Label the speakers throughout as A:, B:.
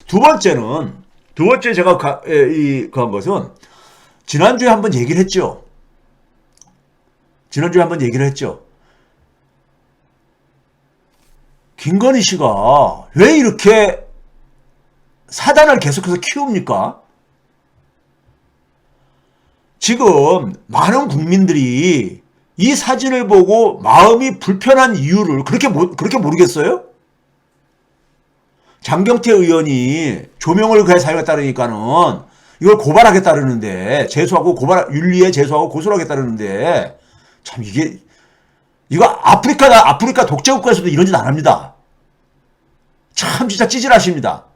A: 두 번째 제가 한 것은 지난주에 한번 얘기를 했죠. 김건희 씨가 왜 이렇게 사단을 계속해서 키웁니까? 지금 많은 국민들이 이 사진을 보고 마음이 불편한 이유를 그렇게 모르겠어요? 장경태 의원이 조명을 그에 사용했다니까는 이걸 고발하겠다는데 윤리에 제소하고 고소를 하겠다는데 참 이거 아프리카 독재국가에서도 이런 짓 안 합니다. 참 진짜 찌질하십니다.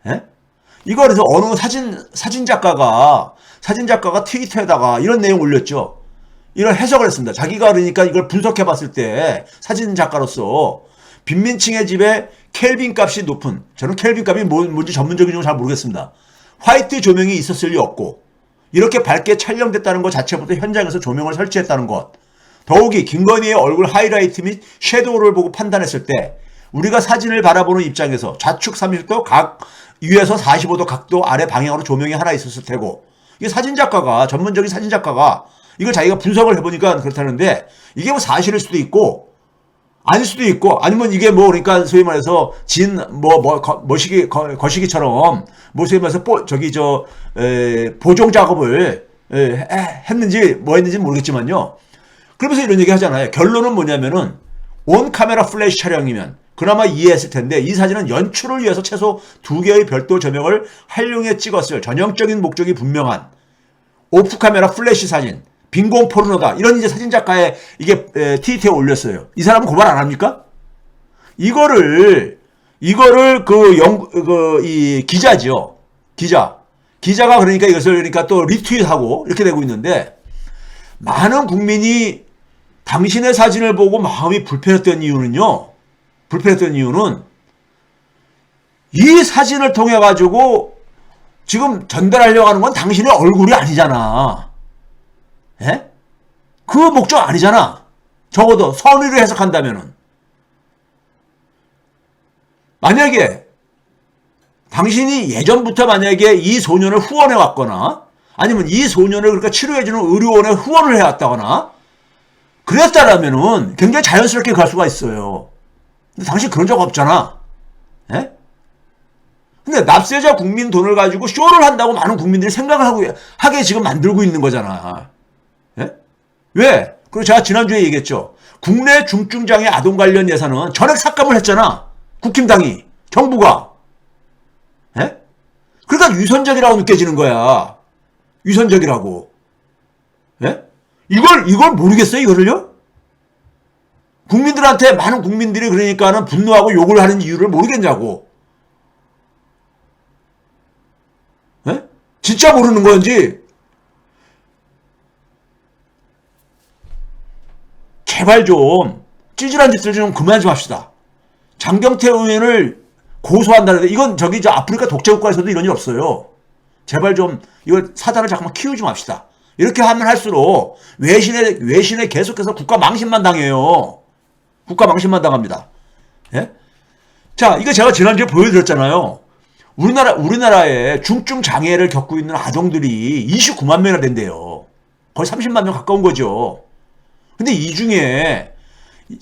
A: 예? 이거 그래서 어느 사진 작가가 트위터에다가 이런 내용 올렸죠. 이런 해석을 했습니다. 자기가 그러니까 이걸 분석해 봤을 때 사진 작가로서 빈민층의 집에 켈빈 값이 높은, 저는 켈빈 값이 뭔지 전문적인 용어 잘 모르겠습니다. 화이트 조명이 있었을 리 없고 이렇게 밝게 촬영됐다는 것 자체부터 현장에서 조명을 설치했다는 것, 더욱이 김건희의 얼굴 하이라이트 및 섀도우를 보고 판단했을 때 우리가 사진을 바라보는 입장에서 좌측 30도 각 위에서 45도 각도 아래 방향으로 조명이 하나 있었을 테고, 이게 전문적인 사진작가가 이걸 자기가 분석을 해보니까 그렇다는데, 이게 뭐 사실일 수도 있고 아닐 수도 있고, 아니면 이게 뭐 그러니까 소위 말해서 거시기처럼 소위 말해서 보정 작업을 했는지 뭐 했는지 모르겠지만요. 그러면서 이런 얘기 하잖아요. 결론은 뭐냐면은 온 카메라 플래시 촬영이면 그나마 이해했을 텐데 이 사진은 연출을 위해서 최소 2개의 별도 조명을 활용해 찍었을 전형적인 목적이 분명한 오프 카메라 플래시 사진, 빈공 포르노다, 이런 이제 사진 작가의 이게 트위터에 올렸어요. 이 사람은 고발 안 합니까? 이거를 이 기자죠. 기자가 그러니까 이것을 또 리트윗하고 이렇게 되고 있는데, 많은 국민이 당신의 사진을 보고 마음이 불편했던 이유는 이 사진을 통해 가지고 지금 전달하려고 하는 건 당신의 얼굴이 아니잖아. 예? 그 목적 아니잖아. 적어도 선의로 해석한다면은. 만약에 당신이 예전부터 만약에 이 소년을 후원해 왔거나 아니면 이 소년을 그러니까 치료해주는 의료원에 후원을 해왔다거나 그랬다라면은 굉장히 자연스럽게 갈 수가 있어요. 근데 당신 그런 적 없잖아. 예? 근데 납세자 국민 돈을 가지고 쇼를 한다고 많은 국민들이 생각을 하게 지금 만들고 있는 거잖아. 예? 왜? 그리고 제가 지난주에 얘기했죠. 국내 중증장애 아동 관련 예산은 전액 삭감을 했잖아. 국힘당이, 정부가. 예? 그러니까 유선적이라고 느껴지는 거야. 유선적이라고. 예? 이걸 모르겠어요, 이거를요? 국민들한테, 많은 국민들이 그러니까는 분노하고 욕을 하는 이유를 모르겠냐고. 예? 진짜 모르는 건지, 제발 좀, 찌질한 짓을 좀 그만 좀 합시다. 장경태 의원을 고소한다는데, 이건 아프리카 독재국가에서도 이런 일 없어요. 제발 좀, 이걸 사단을 잠깐만 키우지 맙시다. 이렇게 하면 할수록 외신에 계속해서 국가 망신만 당해요. 국가 망신만 당합니다. 예? 자, 이거 제가 지난주에 보여드렸잖아요. 우리나라에 중증 장애를 겪고 있는 아동들이 29만 명이나 된대요. 거의 30만 명 가까운 거죠. 근데 이 중에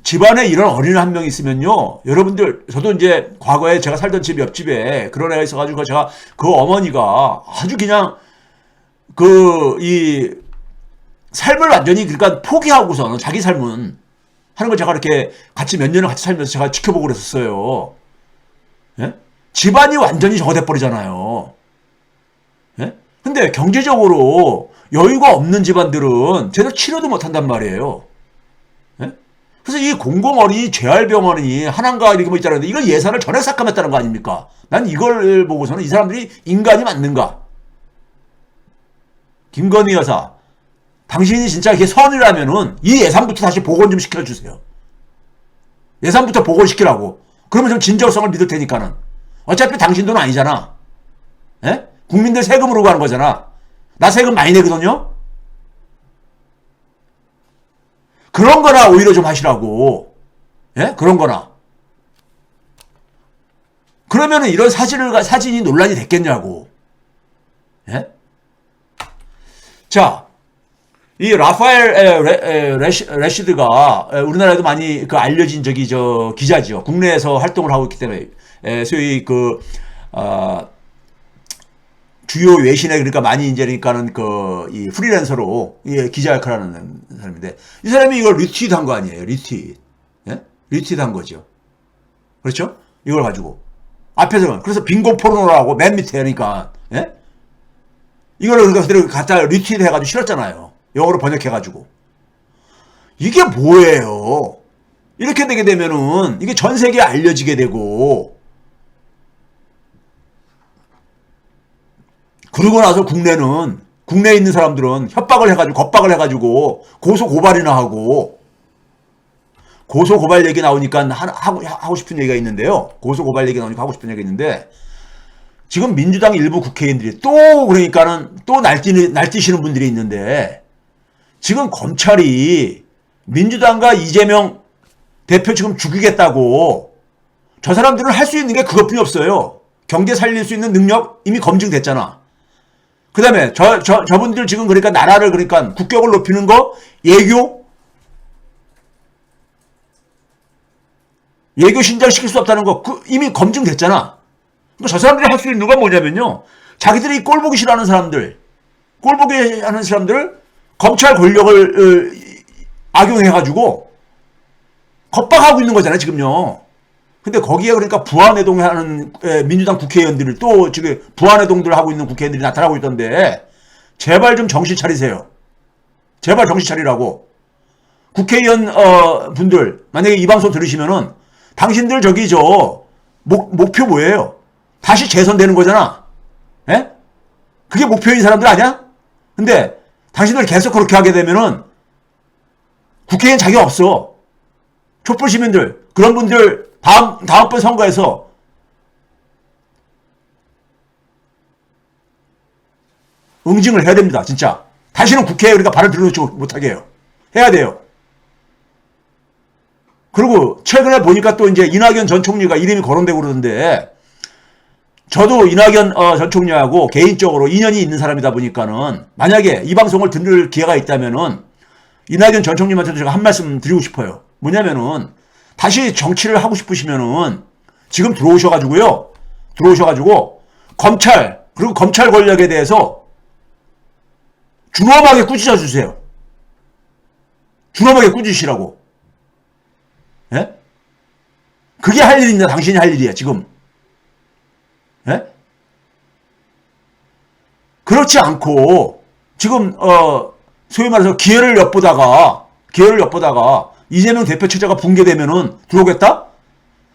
A: 집안에 이런 어린이 한 명 있으면요, 여러분들, 저도 이제 과거에 제가 살던 집 옆집에 그런 애가 있어가지고 제가 그 어머니가 아주 그냥 이 삶을 완전히 그러니까 포기하고서는 자기 삶은 하는 걸 제가 이렇게 같이 몇 년을 같이 살면서 제가 지켜보고 그랬었어요. 예? 집안이 완전히 저거 돼버리잖아요. 예? 근데 경제적으로 여유가 없는 집안들은 제대로 치료도 못한단 말이에요. 예? 그래서 이 공공어린이 재활병원이 하나인가 이렇게 뭐 있다는데 이걸 예산을 전액 삭감했다는 거 아닙니까? 난 이걸 보고서는 이 사람들이 인간이 맞는가? 김건희 여사, 당신이 진짜 이게 선이라면은 이 예산부터 다시 복원 좀 시켜주세요. 예산부터 복원시키라고. 그러면 좀 진정성을 믿을 테니까는. 어차피 당신 돈 아니잖아. 예? 국민들 세금으로 가는 거잖아. 나 세금 많이 내거든요? 그런 거나 오히려 좀 하시라고. 예? 그런 그러면은 이런 사진이 논란이 됐겠냐고. 예? 자, 이 라파엘 레시드가 우리나라에도 많이 그 알려진 기자죠. 국내에서 활동을 하고 있기 때문에 소위 주요 외신에 그러니까 많이 이제 그러니까는 이 프리랜서로 기자 역할을 하는 사람인데 이 사람이 이걸 리트윗한 거 아니에요. 리트윗. 예? 리트윗한 거죠. 그렇죠? 이걸 가지고 앞에서 그래서 빙고 포르노라고 맨 밑에 하니까 예? 이거를 그대로 갖다 리트윗 해가지고 실었잖아요. 영어로 번역해가지고. 이게 뭐예요? 이렇게 되게 되면은 이게 전 세계에 알려지게 되고 그러고 나서 국내에 있는 사람들은 협박을 해가지고 겁박을 해가지고 고소 고발이나 하고 고소 고발 얘기 나오니까 하고 싶은 얘기가 있는데요. 고소 고발 얘기 나오니까 하고 싶은 얘기가 있는데 지금 민주당 일부 국회의원들이 또 그러니까는 또 날뛰시는 분들이 있는데 지금 검찰이 민주당과 이재명 대표 지금 죽이겠다고 저 사람들은 할 수 있는 게 그것뿐이 없어요. 경제 살릴 수 있는 능력 이미 검증됐잖아. 그 다음에 저분들 지금 그러니까 나라를 그러니까 국격을 높이는 거 예교 신장시킬 수 없다는 거 이미 검증됐잖아. 그러니까 저 사람들이 할 수 있는 건 뭐냐면요. 자기들이 꼴 보기 싫어하는 사람들 검찰 권력을 악용해가지고 겁박하고 있는 거잖아요, 지금요. 근데 거기에 그러니까 부안해동하는 민주당 국회의원들을 또 지금 부안해동들 하고 있는 국회의원들이 나타나고 있던데 제발 좀 정신 차리세요. 제발 정신 차리라고. 국회의원 분들 만약에 이 방송 들으시면은 당신들 목표 뭐예요? 다시 재선되는 거잖아. 예? 그게 목표인 사람들 아니야? 근데 당신들 계속 그렇게 하게 되면은 국회의원 자격 없어. 촛불 시민들 그런 분들 다음번 선거에서 응징을 해야 됩니다. 진짜. 다시는 국회에 우리가 발을 들여놓지 못하게 해요. 해야 돼요. 그리고 최근에 보니까 또 이제 이낙연 전 총리가 이름이 거론되고 그러는데 저도 이낙연 전 총리하고 개인적으로 인연이 있는 사람이다 보니까는 만약에 이 방송을 들을 기회가 있다면은 이낙연 전 총리한테도 제가 한 말씀 드리고 싶어요. 뭐냐면은 다시 정치를 하고 싶으시면은 지금 들어오셔가지고 그리고 검찰 권력에 대해서 준엄하게 꾸짖어 주세요. 준엄하게 꾸짖으시라고. 예? 그게 할 일입니다. 당신이 할 일이에요, 지금. 예? 그렇지 않고 지금 소위 말해서 기회를 엿보다가 이재명 대표 체제가 붕괴되면은 들어오겠다?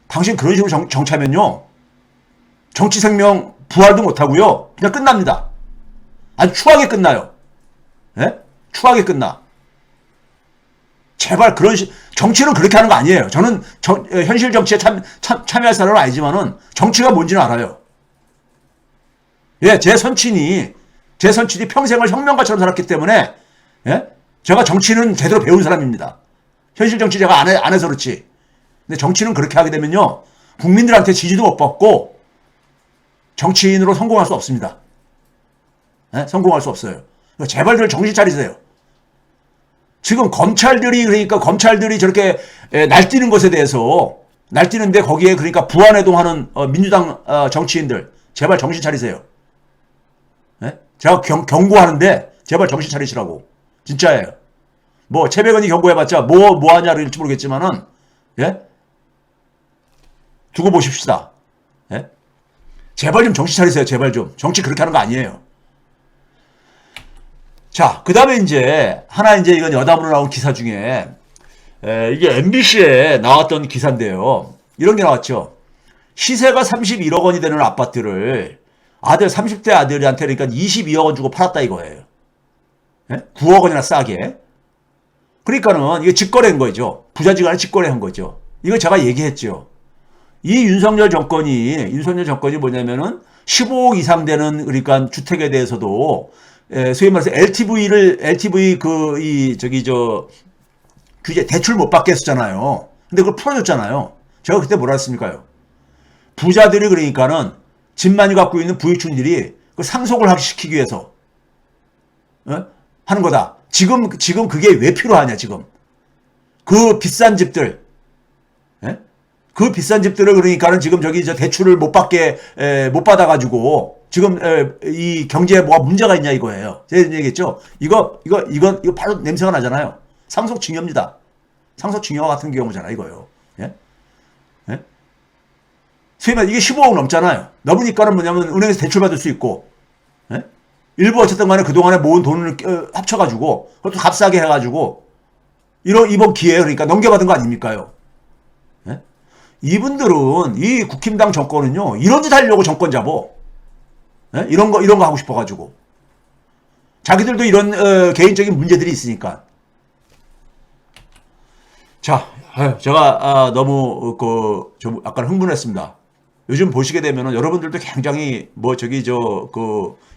A: 당신 그런 식으로 정치하면요. 정치 생명 부활도 못하고요. 그냥 끝납니다. 아주 추하게 끝나요. 예? 추하게 끝나. 제발 정치는 그렇게 하는 거 아니에요. 저는 현실 정치에 참여할 사람은 아니지만은 정치가 뭔지는 알아요. 예, 제 선친이 평생을 혁명가처럼 살았기 때문에, 예? 제가 정치는 제대로 배운 사람입니다. 현실 정치 제가 안 해서 그렇지. 근데 정치는 그렇게 하게 되면요. 국민들한테 지지도 못 받고 정치인으로 성공할 수 없습니다. 예? 성공할 수 없어요. 그러니까 제발들 정신 차리세요. 지금 검찰들이 저렇게 날뛰는 것에 대해서 날뛰는데 거기에 그러니까 부안해동하는 민주당 정치인들 제발 정신 차리세요. 예? 제가 경고하는데 제발 정신 차리시라고. 진짜예요. 뭐 최백은이 경고해봤자 뭐 하냐를 모르겠지만은 예? 두고 보십시다. 예? 제발 좀 정신 차리세요. 제발 좀. 정치 그렇게 하는 거 아니에요. 자, 그 다음에 이제 이건 여담으로 나온 기사 중에 이게 MBC에 나왔던 기사인데요. 이런 게 나왔죠. 시세가 31억 원이 되는 아파트를 30대 아들한테 그러니까 22억 원 주고 팔았다 이거예요. 예? 9억 원이나 싸게. 그러니까는 이게 직거래인 거죠. 부자지간에 직거래한 거죠. 이걸 제가 얘기했죠. 이 윤석열 정권이 뭐냐면은 15억 이상 되는 그러니까 주택에 대해서도 소위 말해서 LTV 규제 대출 못 받게 했었잖아요. 근데 그걸 풀어줬잖아요. 제가 그때 뭐라 했습니까요? 부자들이 그러니까는 집 많이 갖고 있는 부유층들이 그 상속을 시키기 위해서 하는 거다. 지금 그게 왜 필요하냐 지금. 그 비싼 집들, 그 비싼 집들을 그러니까는 지금 저기 저 대출을 못 받아가지고 지금 이 경제에 뭐가 문제가 있냐 이거예요. 제가 얘기했죠. 이거 바로 냄새가 나잖아요. 상속증여입니다. 상속증여 같은 경우잖아 이거요. 예? 예? 수입이 이게 15억 넘잖아요. 넘으니까는 뭐냐면 은행에서 대출 받을 수 있고, 예? 일부 어쨌든 간에 그동안에 모은 돈을 합쳐가지고 그것도 값싸게 해가지고 이번 기회에 그러니까 넘겨받은 거 아닙니까요? 예? 이분들은 이 국힘당 정권은요 이런 짓 하려고 정권 잡어. 예? 이런 거 하고 싶어가지고 자기들도 이런 개인적인 문제들이 있으니까. 자, 제가 너무 좀 약간 흥분했습니다. 요즘 보시게 되면은 여러분들도 굉장히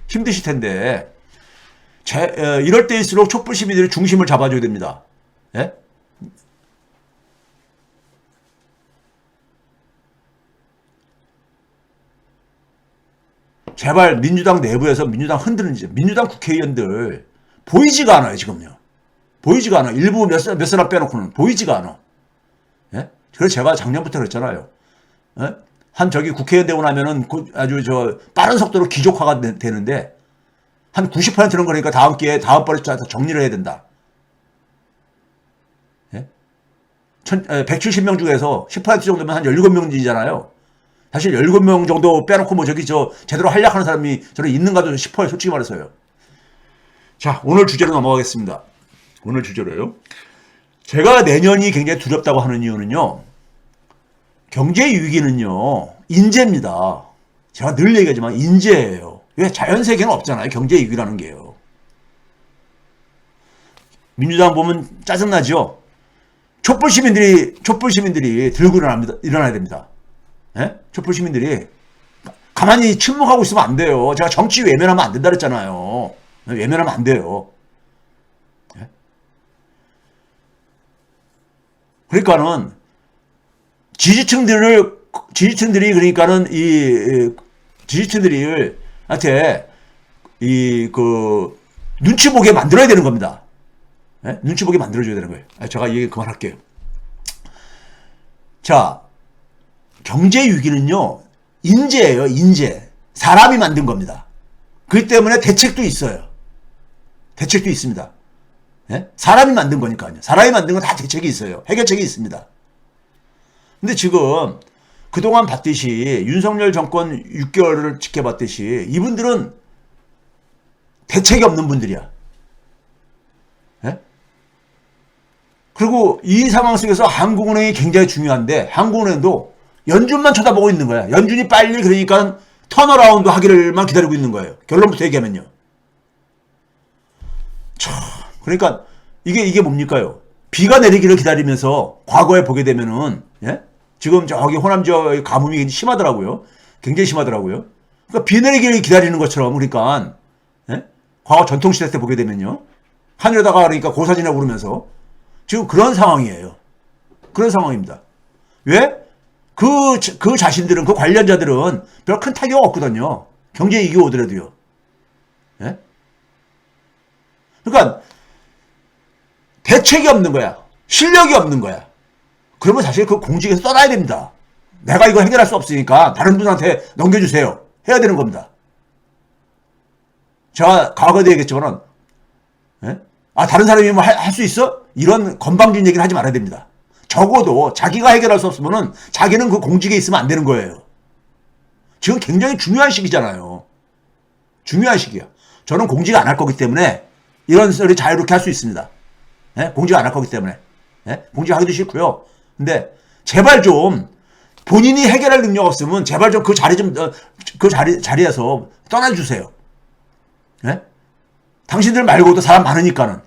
A: 힘드실 텐데 이럴 때일수록 촛불 시민들이 중심을 잡아줘야 됩니다. 예? 제발 민주당 내부에서 민주당 흔드는 짓, 민주당 국회의원들 보이지가 않아요 지금요. 보이지가 않아. 일부 몇 사람 빼놓고는 보이지가 않아. 예? 그래서 제가 작년부터 그랬잖아요. 예? 한 저기 국회의원 되고 나면은 아주 빠른 속도로 기족화가 되는데 한 90%는 그러니까 다음번에 정리를 해야 된다. 예? 170명 중에서 10% 정도면 한 17명이잖아요. 사실 17명 정도 빼놓고 제대로 하려고 하는 사람이 저는 있는가도 싶어요. 솔직히 말해서요. 자, 오늘 주제로 넘어가겠습니다. 오늘 주제로요. 제가 내년이 굉장히 두렵다고 하는 이유는요. 경제 위기는요. 인재입니다. 제가 늘 얘기하지만 인재예요. 왜 자연세계는 없잖아요. 경제 위기라는 게요. 민주당 보면 짜증나죠. 촛불 시민들이 들고 일어나야 됩니다. 예? 촛불 시민들이 가만히 침묵하고 있으면 안 돼요. 제가 정치 외면하면 안 된다 그랬잖아요. 외면하면 안 돼요. 예? 그러니까는 지지층들이 그러니까는 지지층들한테 눈치 보게 만들어야 되는 겁니다. 예? 눈치 보게 만들어줘야 되는 거예요. 제가 얘기 그만할게요. 자, 경제 위기는요, 인재예요, 인재. 사람이 만든 겁니다. 그렇기 때문에 대책도 있어요. 대책도 있습니다. 예? 사람이 만든 거니까요. 사람이 만든 건 다 대책이 있어요. 해결책이 있습니다. 근데 지금 그동안 봤듯이 윤석열 정권 6개월을 지켜봤듯이 이분들은 대책이 없는 분들이야. 예? 그리고 이 상황 속에서 한국은행이 굉장히 중요한데 한국은행도 연준만 쳐다보고 있는 거야. 연준이 빨리 그러니까 턴어라운드 하기를만 기다리고 있는 거예요. 결론부터 얘기하면요. 그러니까 이게 뭡니까요? 비가 내리기를 기다리면서 과거에 보게 되면은 예? 지금 저기 호남 지역 가뭄이 심하더라고요. 굉장히 심하더라고요. 그러니까 비 내리기를 기다리는 것처럼 그러니까 예? 과거 전통시대 때 보게 되면요. 하늘에다가 그러니까 고사진하고 그러면서 지금 그런 상황이에요. 그런 상황입니다. 왜? 그 자신들은, 그 관련자들은 별 큰 타격 없거든요. 경제 위기 오더라도요. 예? 그러니까, 대책이 없는 거야. 실력이 없는 거야. 그러면 사실 그 공직에서 떠나야 됩니다. 내가 이거 해결할 수 없으니까 다른 분한테 넘겨주세요. 해야 되는 겁니다. 제가 과거에도 얘기했지만은, 예? 다른 사람이 뭐 할 수 있어? 이런 건방진 얘기를 하지 말아야 됩니다. 적어도 자기가 해결할 수 없으면은 자기는 그 공직에 있으면 안 되는 거예요. 지금 굉장히 중요한 시기잖아요. 중요한 시기야. 저는 공직 안 할 거기 때문에 이런 소리 자유롭게 할 수 있습니다. 예? 공직 안 할 거기 때문에. 예? 공직하기도 싫고요. 근데 제발 좀 본인이 해결할 능력 없으면 제발 좀 그 자리에서 떠나주세요. 예? 당신들 말고도 사람 많으니까는.